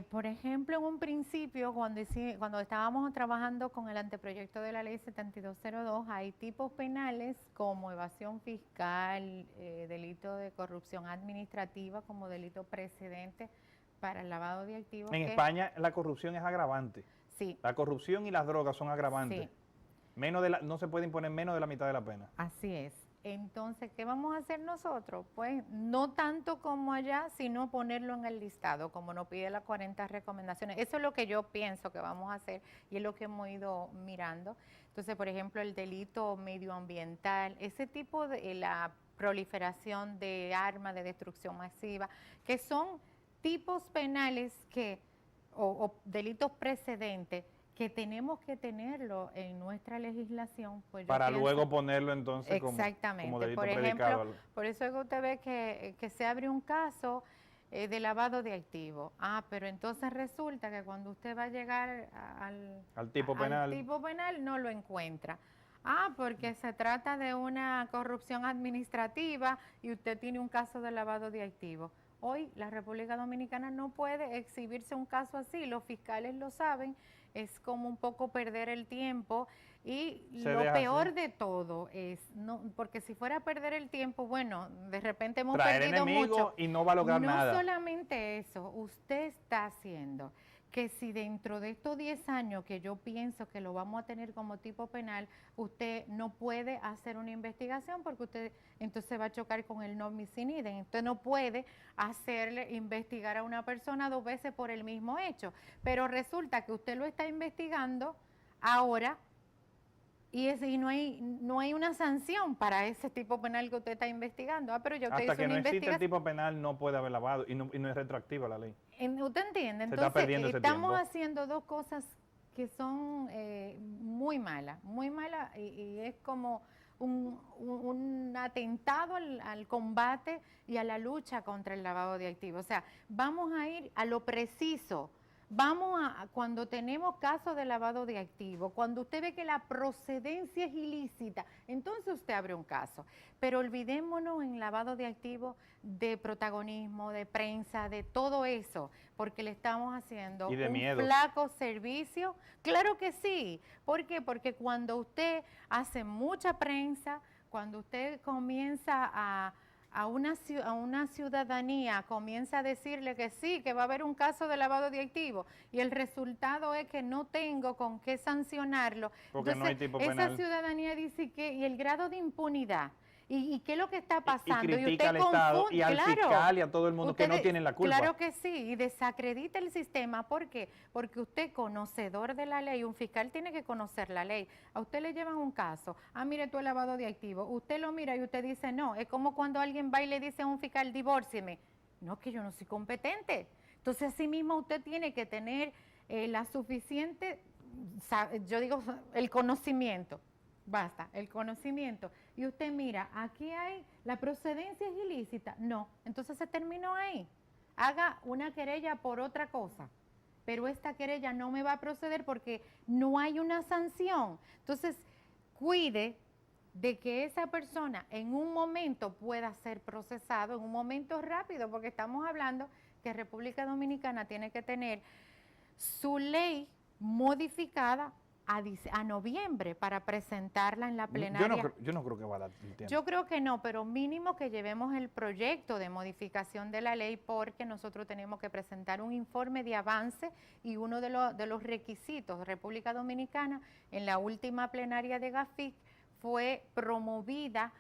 Por ejemplo, en un principio, cuando estábamos trabajando con el anteproyecto de la ley 7202, hay tipos penales como evasión fiscal, delito de corrupción administrativa como delito precedente para el lavado de activos. En España la corrupción es agravante. Sí. La corrupción y las drogas son agravantes. Sí. No se puede imponer menos de la mitad de la pena. Así es. Entonces, ¿qué vamos a hacer nosotros? Pues no tanto como allá, sino ponerlo en el listado, como nos pide las 40 recomendaciones. Eso es lo que yo pienso que vamos a hacer y es lo que hemos ido mirando. Entonces, por ejemplo, el delito medioambiental, ese tipo de la proliferación de armas de destrucción masiva, que son tipos penales o delitos precedentes que tenemos que tenerlo en nuestra legislación. Pues yo Para pienso- luego ponerlo entonces como delito Por predicado. ejemplo, por eso es que usted ve que se abre un caso de lavado de activos. Pero entonces resulta que cuando usted va a llegar Al tipo penal. tipo penal no lo encuentra. Porque se trata de una corrupción administrativa y usted tiene un caso de lavado de activos. Hoy la República Dominicana no puede exhibirse un caso así, los fiscales lo saben, es como un poco perder el tiempo y Se lo deja peor así. de todo es, no, porque si fuera a perder el tiempo, bueno, de repente hemos Traer perdido enemigos mucho. y no va a lograr No nada. solamente eso, usted está haciendo que si dentro de estos 10 años que yo pienso que lo vamos a tener como tipo penal, usted no puede hacer una investigación porque usted entonces va a chocar con el non bis in idem. Usted no puede hacerle investigar a una persona 2 veces por el mismo hecho, pero resulta que usted lo está investigando ahora y no hay una sanción para ese tipo penal que usted está investigando. Pero yo te Hasta hice que una no existe el investigación. tipo penal no puede haber lavado y no es retroactiva la ley. ¿Usted entiende? Se está Entonces, perdiendo ese estamos tiempo. haciendo dos cosas que son muy malas y es como un atentado al combate y a la lucha contra el lavado de activos. O sea, vamos a ir a lo preciso. Cuando tenemos casos de lavado de activos, cuando usted ve que la procedencia es ilícita, entonces usted abre un caso. Pero olvidémonos en lavado de activos de protagonismo, de prensa, de todo eso, porque le estamos haciendo Y de un miedos. flaco servicio. Claro que sí. ¿Por qué? Porque cuando usted hace mucha prensa, cuando usted comienza a una ciudadanía comienza a decirle que sí, que va a haber un caso de lavado de activos y el resultado es que no tengo con qué sancionarlo. Porque Entonces, no hay tipo esa penal. ciudadanía dice que, y el grado de impunidad, y qué es lo que está Y pasando. critica al Estado y al fiscal y a todo el mundo que no Ustedes- tienen la culpa. Claro que sí, y desacredita el sistema. ¿Por qué? Porque usted, conocedor de la ley, un fiscal tiene que conocer la ley. A usted le llevan un caso, mire tú el lavado de activos, usted lo mira y usted dice no. Es como cuando alguien va y le dice a un fiscal, divórcieme. No, que yo no soy competente. Entonces, así mismo usted tiene que tener la suficiente, yo digo, el conocimiento. Basta, el conocimiento. Y usted mira, aquí hay, la procedencia es ilícita. No, entonces se terminó ahí. Haga una querella por otra cosa, pero esta querella no me va a proceder porque no hay una sanción. Entonces, cuide de que esa persona en un momento pueda ser procesado, en un momento rápido, porque estamos hablando que República Dominicana tiene que tener su ley modificada a noviembre para presentarla en la plenaria. Yo no creo que va a dar el tiempo. Yo creo que no, pero mínimo que llevemos el proyecto de modificación de la ley porque nosotros tenemos que presentar un informe de avance y uno de los requisitos de República Dominicana en la última plenaria de GAFIC fue promovida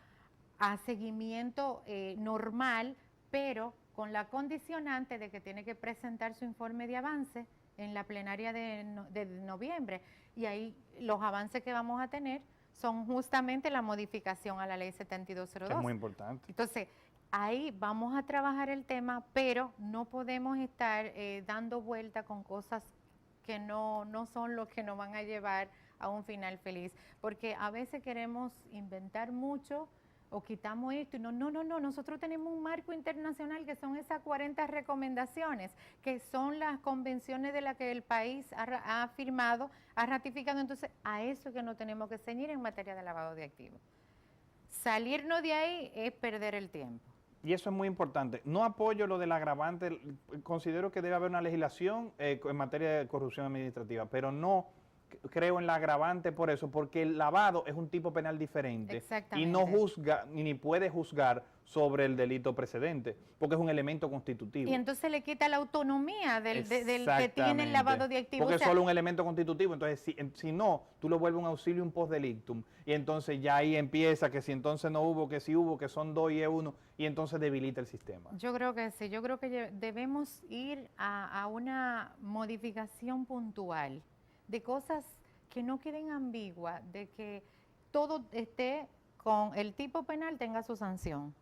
a seguimiento normal, pero con la condicionante de que tiene que presentar su informe de avance en la plenaria de noviembre. Y ahí los avances que vamos a tener son justamente la modificación a la ley 7202. Es muy importante. Entonces, ahí vamos a trabajar el tema, pero no podemos estar dando vuelta con cosas que no son lo que nos van a llevar a un final feliz. Porque a veces queremos inventar mucho o quitamos esto y no, nosotros tenemos un marco internacional que son esas 40 recomendaciones, que son las convenciones de las que el país ha firmado, ha ratificado. Entonces, a eso es que no tenemos que ceñir en materia de lavado de activos. Salirnos de ahí es perder el tiempo. Y eso es muy importante. No apoyo lo del agravante. Considero que debe haber una legislación en materia de corrupción administrativa, pero no creo en la agravante por eso, porque el lavado es un tipo penal diferente y no Exactamente. juzga ni puede juzgar sobre el delito precedente, porque es un elemento constitutivo. Y entonces le quita la autonomía del que tiene el Exactamente. lavado de activos. Porque O sea, es solo un elemento constitutivo, entonces si no, tú lo vuelves un auxilium post delictum, y entonces ya ahí empieza que si entonces no hubo, que si hubo, que son dos y es uno, y entonces debilita el sistema. yo creo que sí, yo creo que debemos ir a una modificación puntual de cosas que no queden ambiguas, de que todo esté con el tipo penal tenga su sanción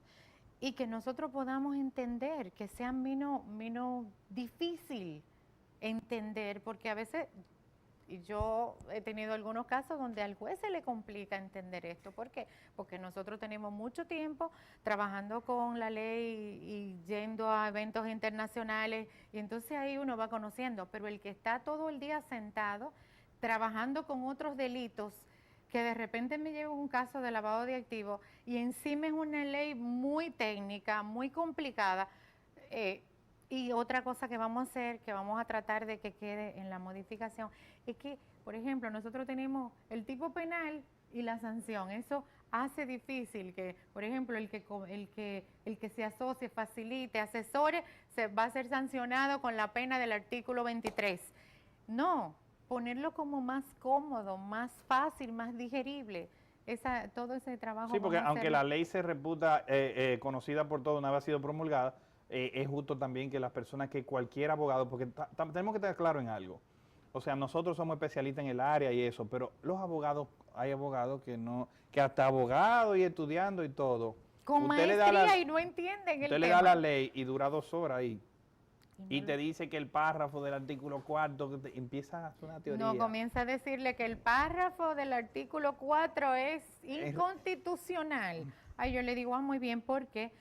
y que nosotros podamos entender, que sea menos difícil entender, porque a veces y yo he tenido algunos casos donde al juez se le complica entender esto. ¿Por qué? Porque nosotros tenemos mucho tiempo trabajando con la ley y yendo a eventos internacionales y entonces ahí uno va conociendo, pero el que está todo el día sentado trabajando con otros delitos, que de repente me llega un caso de lavado de activos y encima es una ley muy técnica, muy complicada. Y otra cosa que vamos a hacer, que vamos a tratar de que quede en la modificación, es que, por ejemplo, nosotros tenemos el tipo penal y la sanción. Eso hace difícil que, por ejemplo, el que se asocie, facilite, asesore, se va a ser sancionado con la pena del artículo 23. No, ponerlo como más cómodo, más fácil, más digerible. Todo ese trabajo. Sí, porque vamos a aunque hacerlo. la ley se reputa conocida por todos, una vez ha sido promulgada, es justo también que las personas, que cualquier abogado, porque tenemos que estar claro en algo. O sea, nosotros somos especialistas en el área y eso, pero los abogados, hay abogados que no, que hasta abogados y estudiando y todo. Con usted le maestría da la, y no entienden el usted le tema. da la ley y dura 2 horas ahí. Y Y no te dice que el párrafo del artículo 4 empieza a hacer una teoría. No, comienza a decirle que el párrafo del artículo 4 es Es- inconstitucional. Ay, yo le digo, muy bien, ¿por qué?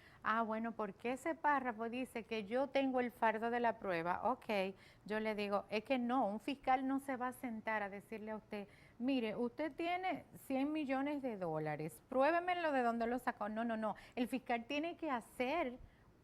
Bueno, porque ese párrafo dice que yo tengo el fardo de la prueba. Ok, yo le digo, es que no, un fiscal no se va a sentar a decirle a usted, mire, usted tiene 100 millones de dólares, pruébemelo de dónde lo sacó. No, no, no, el fiscal tiene que hacer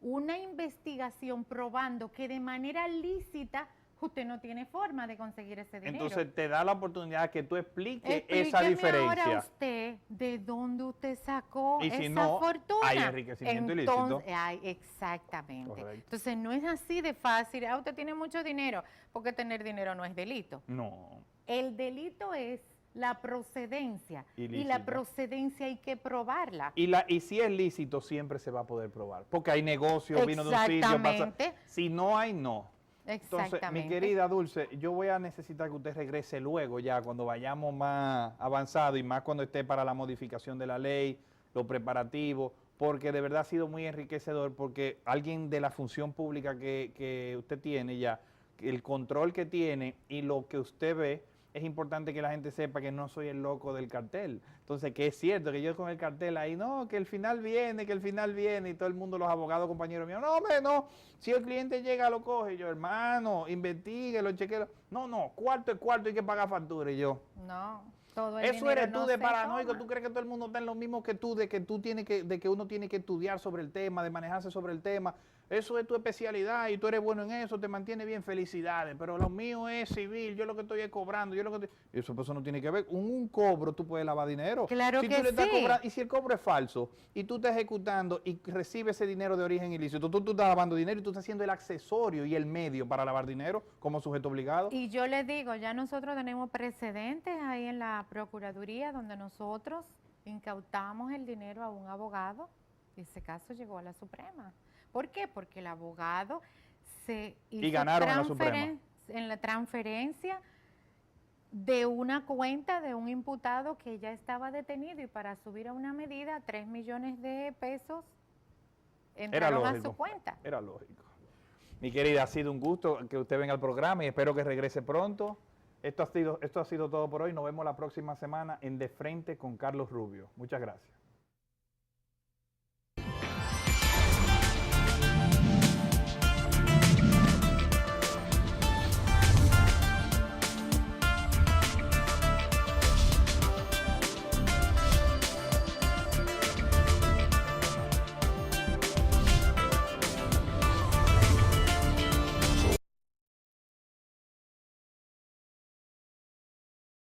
una investigación probando que de manera lícita usted no tiene forma de conseguir ese dinero. Entonces te da la oportunidad que tú expliques Explíqueme esa diferencia. ahora usted de dónde usted sacó Y si esa no, fortuna. hay enriquecimiento ilícito. Exactamente. Correcto. Entonces no es así de fácil. Usted tiene mucho dinero, porque tener dinero no es delito. No. El delito es la procedencia. Y Ilícita. la procedencia hay que probarla. Y si es lícito, siempre se va a poder probar. Porque hay negocio, vino de un sitio, pasa. Exactamente. Si no hay, no. Entonces, Exactamente. mi querida Dulce, yo voy a necesitar que usted regrese luego ya, cuando vayamos más avanzado y más cuando esté para la modificación de la ley, los preparativos, porque de verdad ha sido muy enriquecedor, porque alguien de la función pública que usted tiene ya, el control que tiene y lo que usted ve, es importante que la gente sepa que no soy el loco del cartel. Entonces, que es cierto que yo con el cartel ahí, no, que el final viene, y todo el mundo, los abogados, compañeros míos, no, hombre, no, si el cliente llega, lo coge. Y yo, hermano, investiguelo, chequelo. No, cuarto es cuarto, hay que pagar factura. Y yo, No, todo el eso dinero eres tú no de se paranoico, toma. tú crees que todo el mundo está en lo mismo que tú, de que uno tiene que estudiar sobre el tema, de manejarse sobre el tema. Eso es tu especialidad y tú eres bueno en eso, te mantiene bien, felicidades. Pero lo mío es civil, yo lo que estoy es cobrando, eso no tiene que ver. Un cobro tú puedes lavar dinero. Claro Si que tú le estás sí. cobrando, y si el cobro es falso y tú estás ejecutando y recibes ese dinero de origen ilícito, tú estás lavando dinero y tú estás siendo el accesorio y el medio para lavar dinero como sujeto obligado. Y yo les digo, ya nosotros tenemos precedentes ahí en la Procuraduría donde nosotros incautamos el dinero a un abogado y ese caso llegó a la Suprema. ¿Por qué? Porque el abogado se hizo ganaron en la Suprema. en la transferencia de una cuenta de un imputado que ya estaba detenido y para subir a una medida 3 millones de pesos entraron a su cuenta. Era lógico. Mi querida, ha sido un gusto que usted venga al programa y espero que regrese pronto. Esto ha sido todo por hoy. Nos vemos la próxima semana en De Frente con Carlos Rubio. Muchas gracias.